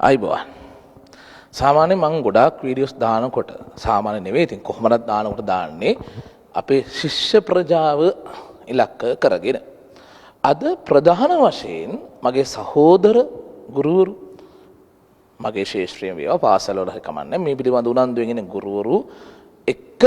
අයිබෝවන් සාමාන්‍යයෙන් මම ගොඩාක් වීඩියෝස් දානකොට සාමාන්‍ය නෙවෙයි ඉතින් කොහොමද දානකොට දාන්නේ අපේ ශිෂ්‍ය ප්‍රජාව ඉලක්ක කරගෙන අද ප්‍රධාන වශයෙන් මගේ සහෝදර ගුරුවරු මගේ ශාස්ත්‍රීය වේවා පාසල වල කමන්නේ මේ පිළිබඳ උනන්දුවෙන් ඉන්න ගුරුවරු එක්ක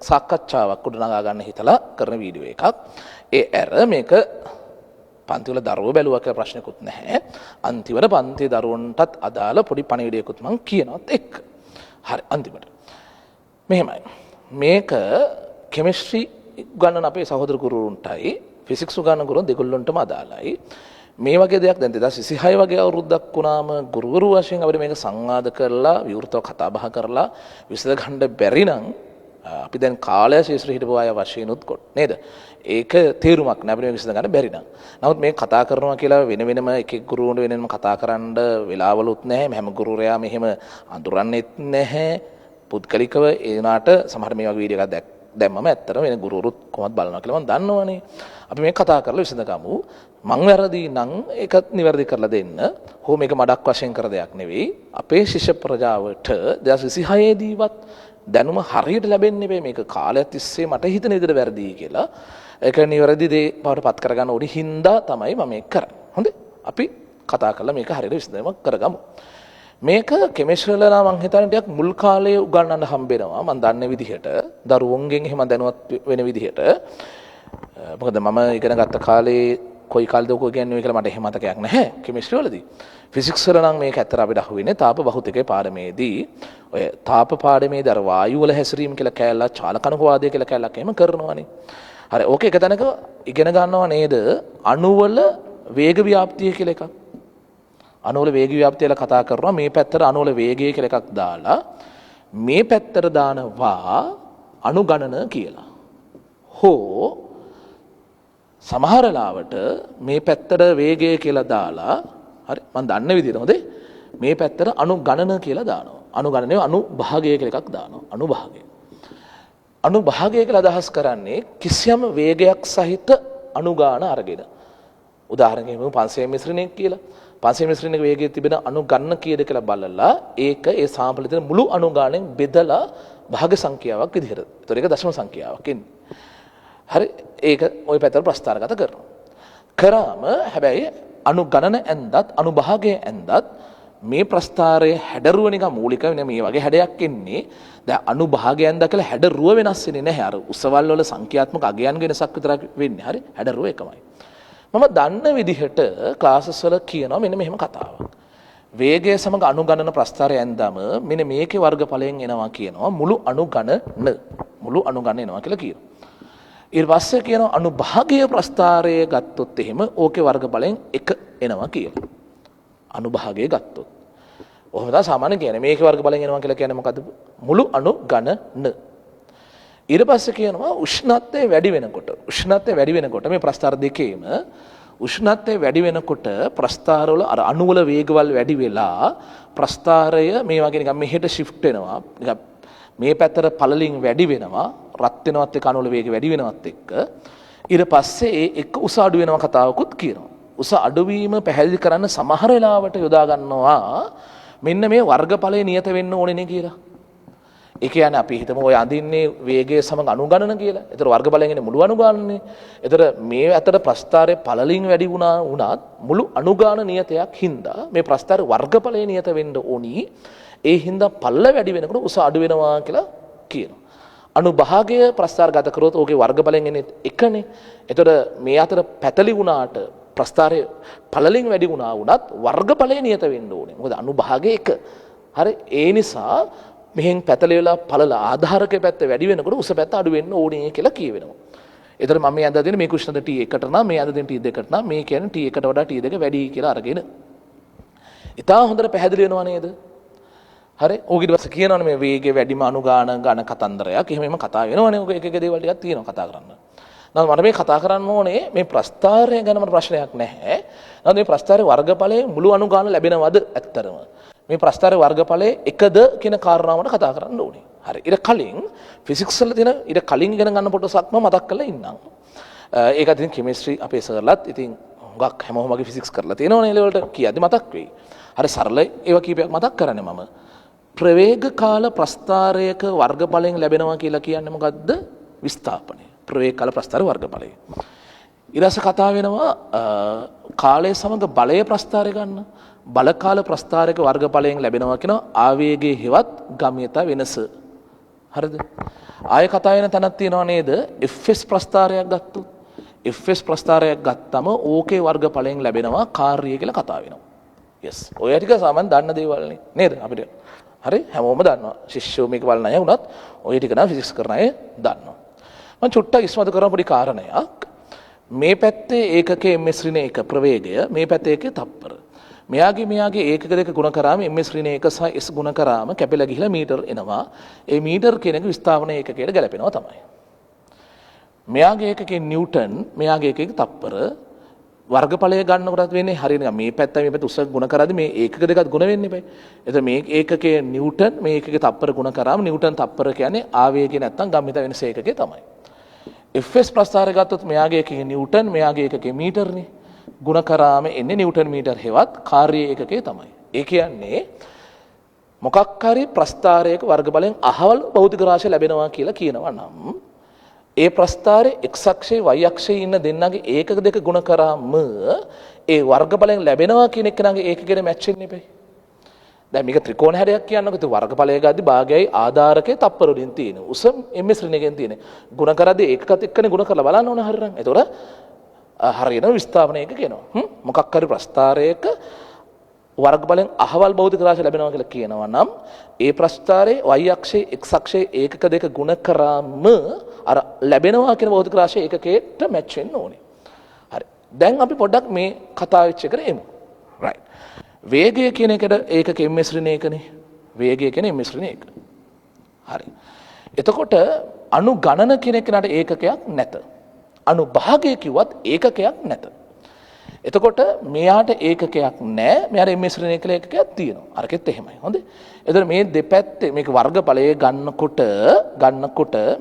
සාකච්ඡාවක් උඩනගා ගන්න හිතලා කරන වීඩියෝ එකක් ඒ ඇර මේක පන්තිවල දරුවෝ බැලුවා කියලා ප්‍රශ්නකුත් නැහැ. අන්තිමට පන්ති දරුවන්ටත් අදාළ පොඩි පණිවිඩයකුත් මම කියනවත් එක්ක. හරි අන්තිමට. මෙහෙමයි. මේක කෙමිස්ට්‍රි උගන්වන අපේ සහෝදර ගුරුවරුන්ටයි ෆිසික්ස් උගන්වන ගුරුවරුන් දෙගොල්ලන්ටම අදාළයි. මේ වගේ දෙයක් දැන් 2026 වගේ අවුරුද්දක් වුණාම ගුරුවරු වශයෙන් අපිට මේක සංවාද කරලා විවෘතව කතා බහ කරලා විසඳ ගන්න බැරි නම් අපි දැන් කාලය ශේෂ්ත්‍ර හිටපු අය වශයෙන් උත් කොට නේද? ඒක තේරුමක් නෑ අපිට මේක විසඳ ගන්න බැරි නම්. නමුත් මේක කතා කරනවා කියලා වෙන වෙනම එක ගුරුවරුන්ට වෙනම කතා කරන්න වෙලාවලුත් නැහැ. හැම ගුරුවරයා මෙහෙම අඳුරන්නෙත් නැහැ. පුද්ගලිකව ඒ උනාට සමහර මේ වගේ වීඩියෝ එකක් දැම්මම ඇත්තටම වෙන ගුරුවරුත් කොහොමද බලනවා කියලා මම දන්නවනේ. අපි මේක කතා කරලා විසඳගමු. මං වැරදි නම් ඒකත් නිවැරදි කරලා දෙන්න. හෝ මේක මඩක් වශයෙන් කර දෙයක් නෙවෙයි. අපේ ශිෂ්‍ය ප්‍රජාවට 2026 දීවත් දැනුම හරියට ලැබෙන්නේ මේ මේක කාලයක් තිස්සේ මට හිතන විදිහට වැරදි කියලා. ඒක නිවැරදි දේ බවට පත් කරගන්න ඕනි හින්දා තමයි මම මේක කරන්නේ. හොඳේ? අපි කතා කරලා මේක හරියට විසඳීමක් කරගමු. මේක කෙමිස්ට්‍රි වල නම් මම හිතන්නේ ටිකක් මුල් කාලේ උගන්වන්න හම්බෙනවා. මම දන්නේ විදිහට දරුවෝන්ගෙන් එහෙම දැනුවත් වෙන විදිහට. මොකද මම ඉගෙන ගත්ත කාලේ කොයි කාලෙද ඔක කියන්නේ කියලා මට එහෙම මතකයක් නැහැ කෙමිස්ට්‍රි වලදී. ෆිසික්ස් වල නම් මේක ඇත්තට අපිට අහුවෙන්නේ තාප භෞතිකයේ පාඩමේදී. ඔය තාප පාඩමේදී අර වායු වල හැසිරීම කියලා කැලලා චාලකණක වාදය කියලා කැලලක් එහෙම කරනවානේ. හරි ඕකේ එක තැනක ඉගෙන ගන්නවා නේද? අණු වල වේග ව්‍යාප්තිය කියලා එකක්. අණු වල වේග ව්‍යාප්තිය කියලා කතා කරනවා මේ පැත්තට අණු වල වේගය කියලා එකක් දාලා මේ පැත්තට දානවා අණු ගණන කියලා. හෝ සමහර ලාවට මේ පැත්තට වේගය කියලා දාලා හරි මම දන්න විදිහට හොඳේ මේ පැත්තට අණු ගණන කියලා දානවා. අණු ගණනේ අණු භාගය කියලා එකක් දානවා. අණු භාගය. අණු භාගය කියලා අදහස් කරන්නේ කිසියම් වේගයක් සහිත අණු ගාන අරගෙන. උදාහරණයක් 500 මිශ්‍රණයක් කියලා. 500 මිශ්‍රණයක වේගය තිබෙන අණු ගණන කීයද කියලා බලලා ඒක ඒ සාම්පලයේ තියෙන මුළු අණු ගාණයෙන් බෙදලා භාග සංඛ්‍යාවක් විදිහට. ඒතකොට ඒක දශම සංඛ්‍යාවක් එන්නේ. හරි ඒක ওই පැත්තට ප්‍රස්ථාරගත කරනවා. කරාම හැබැයි අණු ගණන ඇන්දත් අණු භාගය ඇන්දත් මේ ප්‍රස්ථාරයේ හැඩරුව නිකන් මූලික වෙන මේ වගේ හැඩයක් එන්නේ. දැන් අණු භාගය ඇන්දා කියලා හැඩරුව වෙනස් වෙන්නේ නැහැ. අර උසවල් වල සංඛ්‍යාත්මක අගයන් වෙනසක් විතරක් වෙන්නේ. හරි හැඩරුව එකමයි. මම දන්න විදිහට ක්ලාසස් වල කියනවා මෙන්න මෙහෙම කතාවක්. වේගය සමග අණු ගණන ප්‍රස්ථාරය ඇන්දාම මෙන්න මේකේ වර්ගඵලයෙන් එනවා කියනවා මුළු අණු ගණන. මුළු අණු ගණන එනවා කියලා කියනවා. ඊට පස්සේ කියනවා අණු භාගය ප්‍රස්ථාරය ගත්තොත් එහෙම ඕකේ වර්ගඵලයෙන් 1 එනවා කියලා. අණු භාගය ගත්තොත්. ඔහොම තමයි සාමාන්‍ය කියන්නේ. මේකේ වර්ගඵලයෙන් එනවා කියලා කියන්නේ මොකද්ද? මුළු අණු ඝන. ඊට පස්සේ කියනවා උෂ්ණත්වය වැඩි වෙනකොට මේ ප්‍රස්ථාර දෙකේම උෂ්ණත්වය වැඩි වෙනකොට ප්‍රස්ථාරවල අර අණු වල වේගවල් වැඩි වෙලා ප්‍රස්ථාරය මේ වගේ නිකන් මෙහෙට shift වෙනවා. නිකන් මේ පැත්තට පළලින් වැඩි වෙනවා. රත් වෙනවත් එක්ක අණු වල වේගය වැඩි වෙනවත් එක්ක ඊට පස්සේ ඒ එක උස අඩු වෙනවා කතාවකුත් කියනවා. උස අඩුවීම පැහැදිලි කරන්න සමහර වෙලාවට යොදා ගන්නවා මෙන්න මේ වර්ගඵලය නියත වෙන්න ඕනේ නේ කියලා. ඒ කියන්නේ අපි හිතමු ඔය අඳින්නේ වේගය සමග අණු ගණන කියලා. ඒතර වර්ගඵලයෙන් එන්නේ මුළු අණු ගණනනේ. ඒතර මේ අතර ප්‍රස්ථාරයේ පළලින් වැඩි වුණත් මුළු අණු ගාන නියතයක් හින්දා මේ ප්‍රස්ථාරයේ වර්ගඵලය නියත වෙන්න ඕනි. ඒ හින්දා පල්ල වැඩි වෙනකොට උස අඩු වෙනවා කියලා කියනවා. අණු භාගය ප්‍රස්ථාරගත කරොත් ඕකේ වර්ගඵලයෙන් එන්නේ එකනේ. ඒතර මේ අතර පැතලි වුණාට ප්‍රස්ථාරයේ පළලින් වැඩි වුණා වුණත් වර්ගඵලය නියත වෙන්න ඕනේ. මොකද අණු භාගය එක. හරි ඒ නිසා මෙහෙන් පැතලි වෙලා පළල ආධාරකයේ පැත්ත වැඩි වෙනකොට උස පැත්ත අඩු වෙන්න ඕනේ කියලා කියවෙනවා. ඒතර මම මේ අඳ දෙන්නේ මේ කුෂ්ණත T1ට නම් මේ අඳ දෙන්නේ T2ට නම් මේ කියන්නේ T1ට වඩා T2 වැඩි කියලා අරගෙන. ඉතාල හොඳට පැහැදිලි වෙනවා නේද? හරි ඕක ඊට පස්සේ කියනවනේ මේ වේගය වැඩිම අණු ගාන කතන්දරයක්. එහෙම කතා වෙනවනේ. ඕක එක දේවල් ටිකක් තියෙනවා කතා කරන්න. නමුත් මට මේ කතා කරන්න ඕනේ මේ ප්‍රස්ථාරය ගැන මට ප්‍රශ්නයක් නැහැ. නමුත් මේ ප්‍රස්ථාරයේ වර්ගඵලයේ මුළු අණු ගාන ලැබෙනවද ඇත්තරම? මේ ප්‍රස්ථාරයේ වර්ගඵලයේ එකද කියන කාරණාවට කතා කරන්න ඕනේ. හරි. ඊට කලින් ෆිසික්ස් වල තියෙන ඊට කලින් ඉගෙන ගන්න කොටසක්ම මතක් කරලා ඉන්නම්. ඒක ඉතින් කෙමිස්ට්‍රි අපේ සර්ලත් ඉතින් හුඟක් හැමෝම වගේ ෆිසික්ස් කරලා තියෙනවනේ ඒ ලෙවල්ට කියද්දි මතක් වෙයි. හරි සරල ඒවා කීපයක් මතක් කරන්නේ මම. ප්‍රවේග කාල ප්‍රස්ථාරයක වර්ගඵලයෙන් ලැබෙනවා කියලා කියන්නේ මොකද්ද? විස්ථාපනය. ප්‍රවේග කාල ප්‍රස්ථාර වර්ගඵලය. ඊළඟ කතා වෙනවා කාලය සමග බලය ප්‍රස්ථාරය ගන්න. බල කාල ප්‍රස්ථාරයක වර්ගඵලයෙන් ලැබෙනවා කියන ආවේගයේ හෙවත් ගම්‍යතා වෙනස. හරිද? ආය කතා වෙන තැනක් තියෙනවා නේද? Fs ප්‍රස්ථාරයක් ගත්තොත් Fs ප්‍රස්ථාරයක් ගත්තම ඕකේ වර්ගඵලයෙන් ලැබෙනවා කාර්යය කියලා කතා වෙනවා. yes. ඔය ටික සාමාන්‍යයෙන් දන්න දේවල් නේද අපිට? හරි හැමෝම දන්නවා. ශිෂ්‍යෝ මේක බලන අය වුණත් ඔය ටික නම් ෆිසික්ස් කරන අය දන්නවා. මම චුට්ටක් ඉස්මතු කරන පොඩි කාරණයක්. මේ පැත්තේ ඒකකයේ ms ඍණ 1 ප්‍රවේගය, මේ පැත්තේ ඒකේ තප්පර. මෙයාගේ ඒකක දෙක ගුණ කරාම ms ඍණ 1 සහ s ගුණ කරාම කැපිලා ගිහිලා මීටර් එනවා. ඒ මීටර් කියන එක විස්ථාපන ඒකකයට ගැලපෙනවා තමයි. මෙයාගේ ඒකකේ නිව්ටන්, මෙයාගේ ඒකකේ තප්පර වර්ගඵලය ගන්නකොටත් වෙන්නේ හරියට මේ පැත්ත මේ පැත්ත උස ගුණ කරද්දී මේ ඒකක දෙකත් ගුණ වෙන්නේ බෑ. එතකොට මේ ඒකකයේ නිව්ටන්, මේ ඒකකේ තප්පර ගුණ කරාම නිව්ටන් තප්පර කියන්නේ ආවේගය නැත්තම් ගම්මිත වෙනස ඒකකේ තමයි. Fs ප්‍රස්ථාරය ගත්තොත් මෙයාගේ ඒකකේ නිව්ටන්, මෙයාගේ ඒකකේ මීටර්නේ. ගුණ කරාම එන්නේ නිව්ටන් මීටර් හෙවත් කාර්ය ඒකකේ තමයි. ඒ කියන්නේ මොකක් හරි ප්‍රස්ථාරයක වර්ගඵලයෙන් අහවල් භෞතික රාශිය ලැබෙනවා කියලා කියනවා නම් ඒ ප්‍රස්ථාරයේ x අක්ෂයේ y අක්ෂයේ ඉන්න දෙන්නගේ ඒකක දෙක ගුණ කරාම ඒ වර්ගඵලයෙන් ලැබෙනවා කියන එකනගේ ඒකකෙට මැච් වෙන්නේ බෑ. දැන් මේක ත්‍රිකෝණ හැඩයක් කියන්නකො ඒ වර්ගඵලය ගද්දි භාගයයි ආධාරකයේ තප්පර වලින් තියෙන. උස ms ඍණ එකෙන් තියෙන. ගුණ කරද්දී ඒකකත් එක්කනේ ගුණ කරලා බලන්න ඕන හරියනම්. ඒතකොට හරියන විස්ථාපනයක කියනවා. මොකක් හරි ප්‍රස්ථාරයක වර්ගඵලයෙන් අහවල් භෞතික රාශිය ලැබෙනවා කියලා කියනවා නම් ඒ ප්‍රස්ථාරයේ y අක්ෂයේ x අක්ෂයේ ඒකක දෙක ගුණ කරාම අර ලැබෙනවා කියන භෞතික රාශිය ඒකකයට මැච් වෙන්න ඕනේ. හරි. දැන් අපි පොඩ්ඩක් මේ කතා වෙච්ච එකට එමු. right. වේගය කියන එකට ඒකක ms ඍණ 1නේ. වේගය කියන්නේ ms ඍණ 1. හරි. එතකොට අණු ගණන කියන එකට ඒකකයක් නැත. අණු භාගය කිව්වත් ඒකකයක් නැත. එතකොට මෙයාට ඒකකයක් නැහැ. මෙයාට ms ඍණ 1 කියලා ඒකකයක් තියෙනවා. අරකෙත් එහෙමයි. හොඳේ. එතකොට මේ දෙපැත්තේ මේක වර්ගඵලයේ ගන්නකොට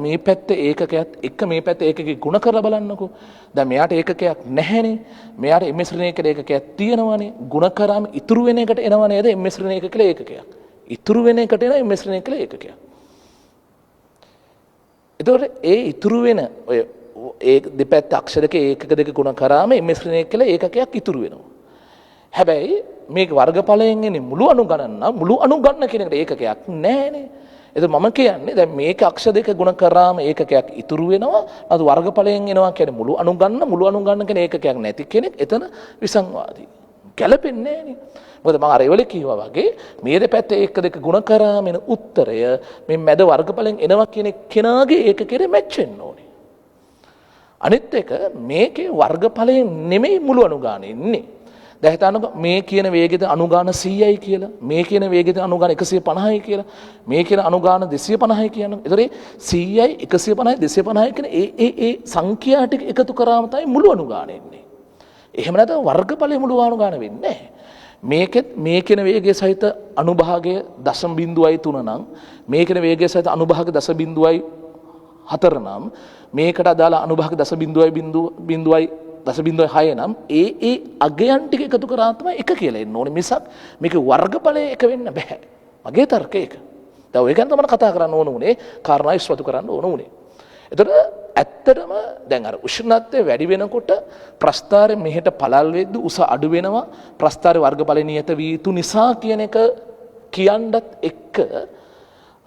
මේ පැත්තේ ඒකකයක් එක මේ පැත්තේ ඒකකේ ගුණ කරලා බලන්නකෝ. දැන් මෙයාට ඒකකයක් නැහැනේ. මෙයාට ms ඍණ 1 කියලා ඒකකයක් තියෙනවානේ. ගුණ කරාම ඉතුරු වෙන එකට එනවා නේද ms ඍණ 1 කියලා ඒකකයක්. ඉතුරු වෙන එකට එන ms ඍණ 1 කියලා ඒකකයක්. එතකොට ඒ ඉතුරු වෙන ඔය ඒ දෙපැත්ත අක්ෂ දෙක ඒකක දෙක ගුණ කරාම ms ඍණ 1 කියලා ඒකකයක් ඉතුරු වෙනවා. හැබැයි මේක වර්ගඵලයෙන් එන්නේ මුළු අණු ගණන නම් මුළු අණු ගණන කියන එකට ඒකකයක් නැහැනේ. එතකොට මම කියන්නේ දැන් මේක අක්ෂ දෙක ගුණ කරාම ඒකකයක් ඉතුරු වෙනවා. අද වර්ගඵලයෙන් එනවා කියන්නේ මුළු අණු ගණන කියන ඒකකයක් නැති කෙනෙක් එතන විසංවාදී. ගැලපෙන්නේ නැහැනේ. මොකද මම අර ඒවල කිව්වා වගේ මේ දෙපැත්තේ එක දෙක ගුණ කරාම එන උත්තරය මේ මැද වර්ගඵලයෙන් එනවා කියන කෙනාගේ ඒකකෙට මැච් වෙන්න ඕනේ. අනිත් එක මේකේ වර්ගඵලයෙන් නෙමෙයි මුළු අනුගාන ඉන්නේ. දැන් හිතන්නකො මේ කියන වේගෙද අනුගාන 100යි කියලා. මේ කියන වේගෙද අනුගාන 150යි කියලා. මේ කියන අනුගාන 250යි කියනවා. ඒතරේ 100යි 150යි 250යි කියන ඒ සංඛ්‍යා ටික එකතු කරාම තමයි මුළු අනුගාන එන්නේ. එහෙම නැත්නම් වර්ගඵලයේ මුළු අනුගාන වෙන්නේ නැහැ. මේකෙත් මේ කියන වේගය සහිත අනුභාගය 0.3 නම් මේ කියන වේගය සහිත අනුභාග 0.4 නම් මේකට අදාළ අනුභාග 0.6 නම් ඒ අගයන් ටික එකතු කරා තමයි එක කියලා එන්න ඕනේ මිසක් මේක වර්ගඵලයේ එක වෙන්න බෑ. මගේ තර්කය ඒක. දැන් ඔය ගැන තමයි කතා කරන්න ඕන උනේ, කාරණා ඉස්මතු කරන්න ඕන උනේ. එතකොට ඇත්තටම දැන් අර උෂ්ණත්වය වැඩි වෙනකොට ප්‍රස්ථාරය මෙහෙට පළල් වෙද්දී උස අඩු වෙනවා. ප්‍රස්ථාරයේ වර්ගඵලය නියත වී යුතු නිසා කියන එක කියන්නත් එක්ක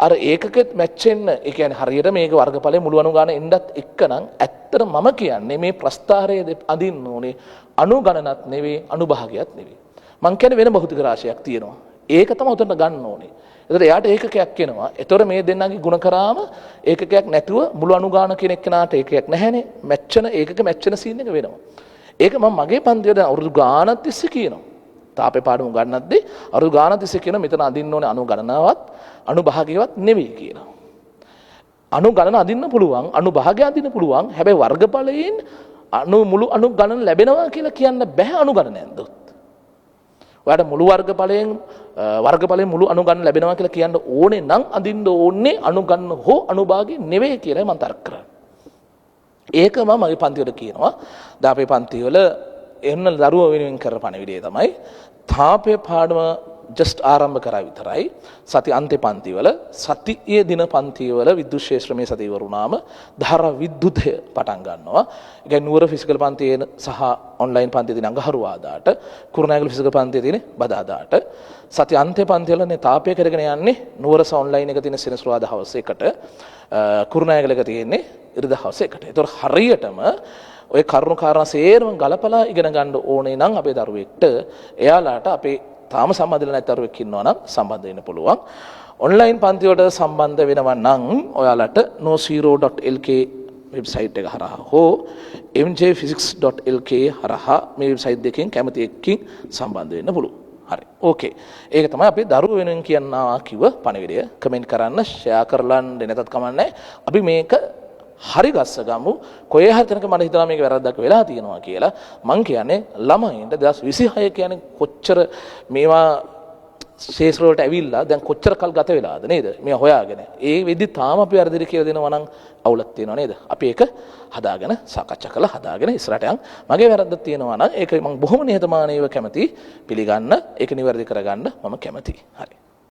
අර ඒකකෙත් මැච් වෙන්න, ඒ කියන්නේ හරියට මේක වර්ගඵලයේ මුළු අනුගාන එන්නත් එක්කනම් ඇත්තට මම කියන්නේ මේ ප්‍රස්ථාරයේ අදින්න ඕනේ අණු ගණනත් නෙවෙයි අනුභාගයත් නෙවෙයි. මං කියන්නේ වෙන භෞතික රාශියක් තියෙනවා. ඒක තමයි උතන ගන්න ඕනේ. එතකොට එයාට ඒකකයක් එනවා. එතකොට මේ දෙන්නගේ ಗುಣ කරාම ඒකකයක් නැතුව මුළු අනුගාන කියන එක්කනාට ඒකකයක් නැහැනේ. මැච්චන ඒකක මැච්චන සීන් එක වෙනවා. ඒක මම මගේ පන්තියේ දැන් අවුරුදු ගානක් තිස්සේ කියනවා. තාපේ පාඩම ගන්නද්දී අවුරුදු ගානක් තිස්සේ කියනවා මෙතන අදින්න ඕනේ අණු ගණනාවක් අණු භාගයවත් නෙවෙයි කියලා. අණු ගණන අදින්න පුළුවන්, අණු භාගය අදින්න පුළුවන්. හැබැයි වර්ගඵලයෙන් අණු මුළු අණු ගණන ලැබෙනවා කියලා කියන්න බෑ අණු ගණන ඇන්දොත්. ඔයාලට මුළු වර්ගඵලයෙන් මුළු අණු ගණන ලැබෙනවා කියලා කියන්න ඕනේ නම් අදින්න ඕනේ අණු ගණන හෝ අණු භාගය නෙවෙයි කියලා මම තර්ක කරා. ඒක මම මගේ පන්ති වල කියනවා. දැන් අපේ පන්ති වල එන්න දරුවෝ වෙනුවෙන් කරන පණිවිඩය තමයි තාපය පාඩම ජස්ට් ආරම්භ කරා විතරයි. සති අන්ත්‍ය පන්තිවල සතියේ දින පන්තිවල විද්‍යුත් ශාස්ත්‍රමය සති ඉවරුනාම ධාරා විද්‍යුතය පටන් ගන්නවා. ඒ කියන්නේ නුවර ෆිසිකල් පන්තියේ සහ ඔන්ලයින් පන්තියේ තියෙන අඟහරුවාදාට, කුරුණෑගල ෆිසිකල් පන්තියේ තියෙන බදාදාට, සති අන්ත්‍ය පන්තිවලනේ තාපය කරගෙන යන්නේ නුවර ඔන්ලයින් එක තියෙන සෙනසුරාදා හවස 1ට, කුරුණෑගල එක තියෙන්නේ ඉරිදා හවස 1ට. ඒතොර හරියටම ඔය කරුණු කාරණා සේරම ගලපලා ඉගෙන ගන්න ඕනේ නම් අපේ දරුවෙක්ට එයාලාට අපේ තාම සම්බන්ධ නැති දරුවෙක් ඉන්නවා නම් සම්බන්ධ වෙන්න පුළුවන්. ඔන්ලයින් පන්ති වලට සම්බන්ධ වෙනවා නම් ඔයාලට no0.lk වෙබ්සයිට් එක හරහා හෝ mjphysics.lk හරහා මේ වෙබ්සයිට් දෙකෙන් කැමති එකකින් සම්බන්ධ වෙන්න පුළුවන්. හරි. ඕකේ. ඒක තමයි අපි දරුවෝ වෙනුවෙන් කියනවා කිව්ව පණිවිඩය. කමෙන්ට් කරන්න, ෂෙයා කරලා නැතත් කමන්නේ. අපි මේක හරි ගස්ස ගමු. කොහේ හරි තැනක මට හිතනවා මේක වැරද්දක් වෙලා තියෙනවා කියලා. මං කියන්නේ ළමයින්ට 2026 කියන්නේ කොච්චර මේවා ශේෂ්ත්‍ර වලට ඇවිල්ලා දැන් කොච්චර කල් ගත වෙලාද නේද? මේ හොයාගෙන. ඒ වෙද්දි තාම අපි වැරදිද කියලා දෙනවා නම් අවුලක් තියෙනවා නේද? අපි ඒක හදාගෙන සාකච්ඡා කරලා හදාගෙන ඉස්සරහට යන්. මගේ වැරද්දක් තියෙනවා නම් ඒක මම බොහොම නිහතමානීව කැමති පිළිගන්න, ඒක නිවැරදි කරගන්න මම කැමතියි. හරි.